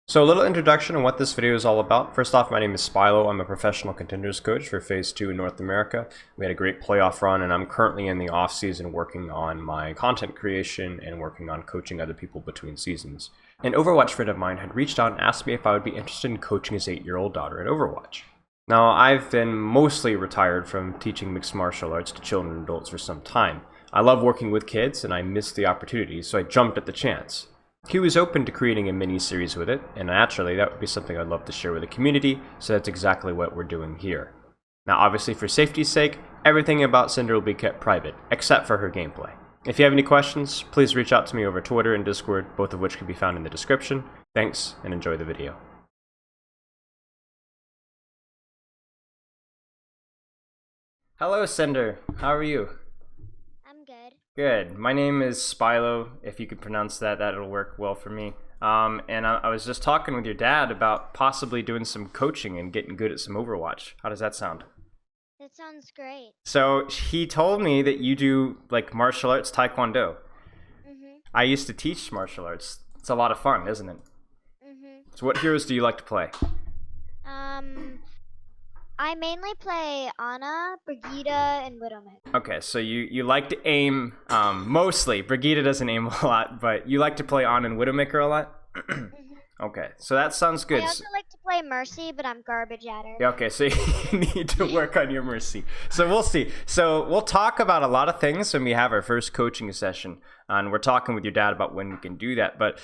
So a little introduction on what this video is all about. First off, my name is Spilo. I'm a professional contenders coach for Phase 2 in North America. We had a great playoff run, and I'm currently in the off season working on my content creation and working on coaching other people between seasons. An Overwatch friend of mine had reached out and asked me if I would be interested in coaching his 8-year-old daughter in Overwatch. Now, I've been mostly retired from teaching mixed martial arts to children and adults for some time. I love working with kids, and I missed the opportunity, so I jumped at the chance. He was open to creating a mini-series with it, and naturally that would be something I'd love to share with the community, so that's exactly what we're doing here. Now obviously for safety's sake, everything about Cinder will be kept private, except for her gameplay. If you have any questions, please reach out to me over Twitter and Discord, both of which can be found in the description. Thanks, and enjoy the video. Hello Cinder, how are you? I'm good. Good. My name is Spilo. If you could pronounce that, that'll work well for me. And I was just talking with your dad about possibly doing some coaching and getting good at some Overwatch. How does that sound? That sounds great. So he told me that you do like martial arts, taekwondo. Mhm. I used to teach martial arts. It's a lot of fun, isn't it? Mhm. So what heroes do you like to play? I mainly play Ana, Brigida, and Widowmaker. Okay, so you like to aim mostly. Brigida doesn't aim a lot, but you like to play on and Widowmaker a lot? Mhm. Okay, so that sounds good. I also like to play Mercy, but I'm garbage at her. Yeah, okay, so you need to work on your mercy. So we'll see. So we'll talk about a lot of things when we have our first coaching session, and we're talking with your dad about when we can do that. But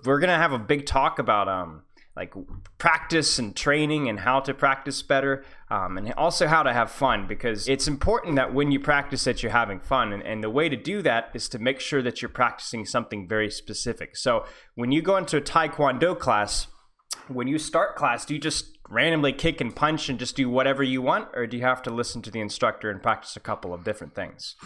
we're gonna have a big talk about like practice and training and how to practice better, and also how to have fun, because it's important that when you practice that you're having fun, and the way to do that is to make sure that you're practicing something very specific. So when you go into a taekwondo class, when you start class, do you just randomly kick and punch and just do whatever you want, or do you have to listen to the instructor and practice a couple of different things?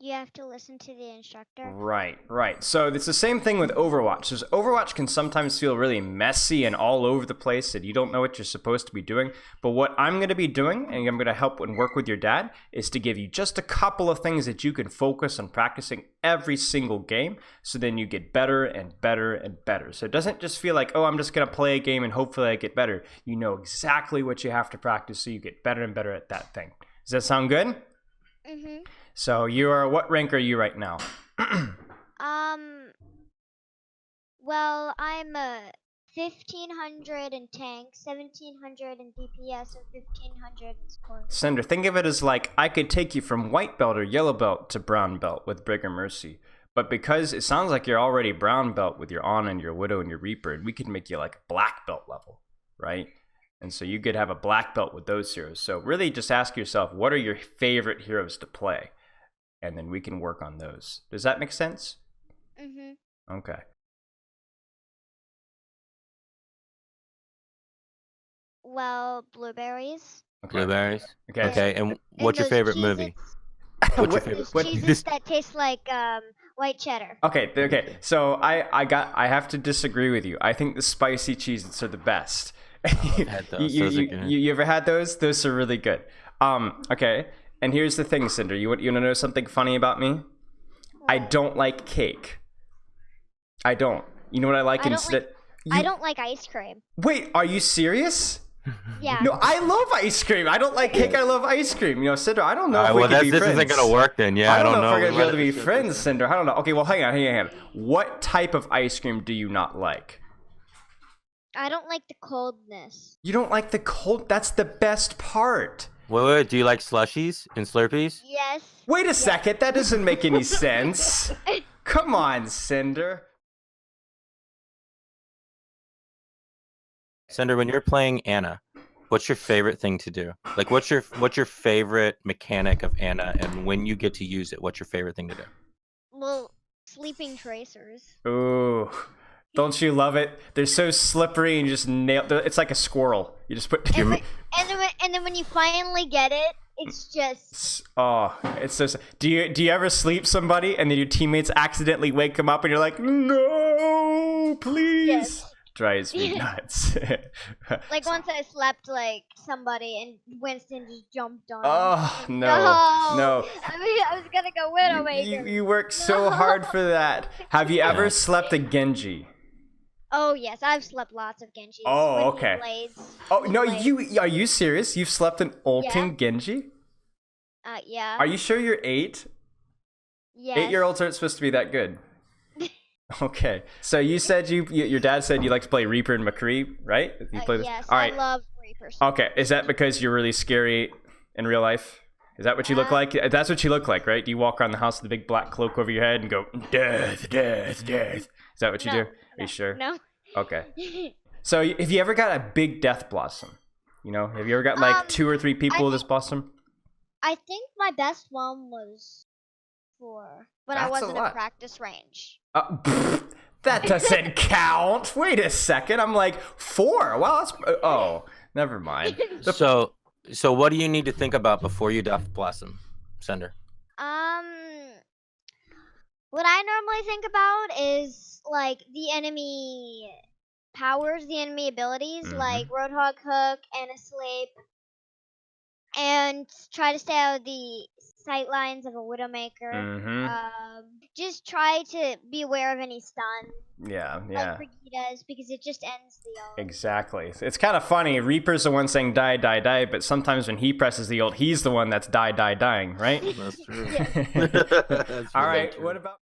You have to listen to the instructor. Right. So it's the same thing with Overwatch. Because Overwatch can sometimes feel really messy and all over the place, and you don't know what you're supposed to be doing. But what I'm going to be doing, and I'm going to help and work with your dad, is to give you just a couple of things that you can focus on practicing every single game, so then you get better and better and better. So it doesn't just feel like, oh, I'm just going to play a game and hopefully I get better. You know exactly what you have to practice so you get better and better at that thing. Does that sound good? Mhm. So what rank are you right now? Well, I'm a 1500 in tank, 1700 in DPS, and 1500 in support. Cinder, think of it as like I could take you from white belt or yellow belt to brown belt with Bigger Mercy. But because it sounds like you're already brown belt with your On and your Widow and your Reaper, we could make you like black belt level, right? And so you could have a black belt with those heroes. So really just ask yourself, what are your favorite heroes to play? And then we can work on those. Does that make sense? Mhm. Okay. Well, blueberries. Okay. Blueberries. Okay. Okay, and what's your those favorite movie? What's your What- favorite? Those cheeses that taste like white cheddar. Okay. So I have to disagree with you. I think the spicy Cheez-Its are the best. I've had those. Those are good. You ever had those? Those are really good. Okay. And here's the thing, Cinder. You want to know something funny about me? I don't like cake. I don't. You know what I like instead? I don't like ice cream. Wait, are you serious? Yeah. No, I love ice cream. I don't like cake. I love ice cream. You know, Cinder, I don't know if we can be this friends. isn't gonna work then. Yeah, I don't know if know. we're going to be able to be friends, Cinder. I don't know. Okay, well, hang on. What type of ice cream do you not like? I don't like the coldness. You don't like the cold? That's the best part. Wait. Do you like slushies and Slurpees? Yes. Wait a second. That doesn't make any sense. Come on, Cinder. Cinder, when you're playing Anna, what's your favorite thing to do? Like, what's your favorite mechanic of Anna, and when you get to use it, what's your favorite thing to do? Well, sleeping tracers. Ooh. Don't you love it? They're so slippery and you just it's like a squirrel. You just put your... And then when you finally get it, it's just... Oh, it's so... Do you ever sleep somebody and then your teammates accidentally wake them up and you're like, no, please? Yes. Drives me nuts. Like once I slept like somebody and Winston just jumped on Oh, me. no. I mean, I was gonna go Widowmaker. You work so hard for that. Have you ever slept a Genji? Oh yes, I've slept lots of Genjis. Oh, when okay. He blades. Oh he no, blades. are you serious? You've slept an ulting Genji? Yeah. Are you sure you're 8? Yes. 8-year-olds aren't supposed to be that good. Okay, so you said your dad said you like to play Reaper and McCree, right? You play this? Yes, All right. I love Reaper. Okay, is that because you're really scary in real life? Is that what you look like? That's what you look like, right? Do you walk around the house with a big black cloak over your head and go, death, death, death? Is that what you do? Are you sure? No. Okay. So have you ever got a big death blossom? You know, have you ever got like 2 or 3 people with this blossom? I think my best one was 4 when I wasn't in practice range. That doesn't count. Wait a second. I'm like 4. Wow, that's oh, never mind. So what do you need to think about before you death blossom, Cinder? What I normally think about is like the enemy powers, the enemy abilities, like Roadhog Hook and Asleep, and try to stay out of the sight lines of a Widowmaker. Just try to be aware of any stun. Yeah. Like Brigida's, because it just ends the ult. Exactly. It's kind of funny. Reaper's the one saying die, die, die, but sometimes when he presses the ult, he's the one that's die, die, dying, right? That's true. That's all right. True. What about?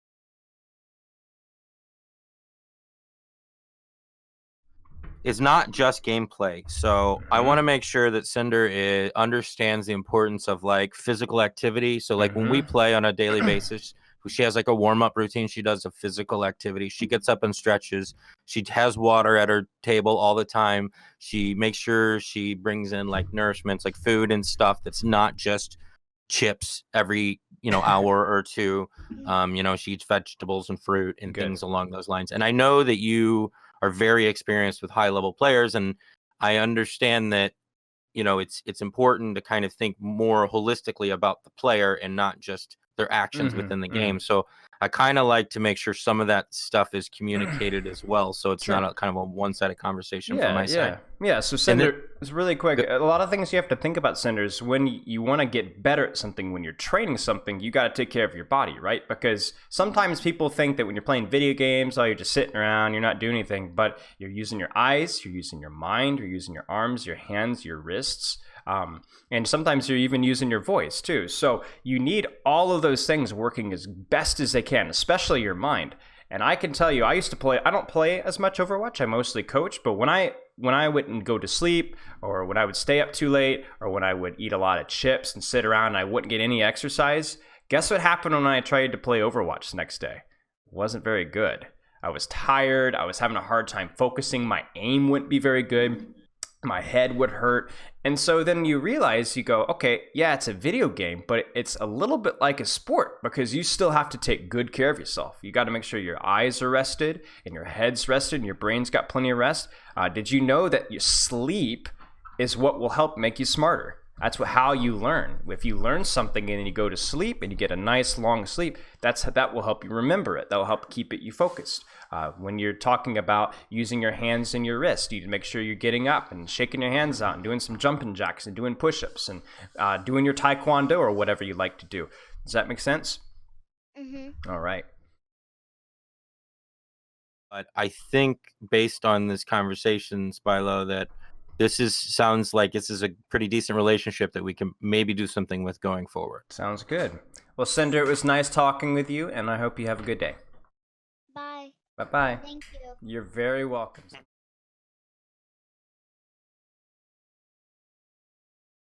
It's not just gameplay. So I want to make sure that Cinder understands the importance of like physical activity. So like when we play on a daily basis, she has like a warm-up routine. She does a physical activity. She gets up and stretches. She has water at her table all the time. She makes sure she brings in like nourishments, like food and stuff that's not just chips every hour or two. She eats vegetables and fruit and things along those lines. And I know that you are very experienced with high-level players, and I understand that it's important to kind of think more holistically about the player and not just their actions within the game. So I kind of like to make sure some of that stuff is communicated as well, so it's not a kind of a one-sided conversation from my side. Yeah, so Cinder, it's really quick. A lot of things you have to think about, Cinder, is when you want to get better at something, when you're training something, you got to take care of your body, right? Because sometimes people think that when you're playing video games, you're just sitting around, you're not doing anything, but you're using your eyes, you're using your mind, you're using your arms, your hands, your wrists, and sometimes you're even using your voice too. So you need all of those things working as best as they can, especially your mind. And I can tell you, I used to play, I don't play as much Overwatch, I mostly coach, but when I wouldn't go to sleep, or when I would stay up too late, or when I would eat a lot of chips and sit around and I wouldn't get any exercise, guess what happened when I tried to play Overwatch the next day? It wasn't very good. I was tired, I was having a hard time focusing, my aim wouldn't be very good, my head would hurt. And so then you realize, you go, okay, yeah, it's a video game, but it's a little bit like a sport, because you still have to take good care of yourself. You got to make sure your eyes are rested and your head's rested and your brain's got plenty of rest. Did you know that your sleep is what will help make you smarter? That's how you learn. If you learn something and then you go to sleep and you get a nice long sleep, that will help you remember it. That will help keep you focused. When you're talking about using your hands and your wrist, you need to make sure you're getting up and shaking your hands out and doing some jumping jacks and doing push-ups and doing your taekwondo or whatever you like to do. Does that make sense? All right. But I think based on this conversation, Spilo, that sounds like this is a pretty decent relationship that we can maybe do something with going forward. Sounds good. Well, Cinder, it was nice talking with you, and I hope you have a good day. Bye. Bye-bye. Thank you. You're very welcome.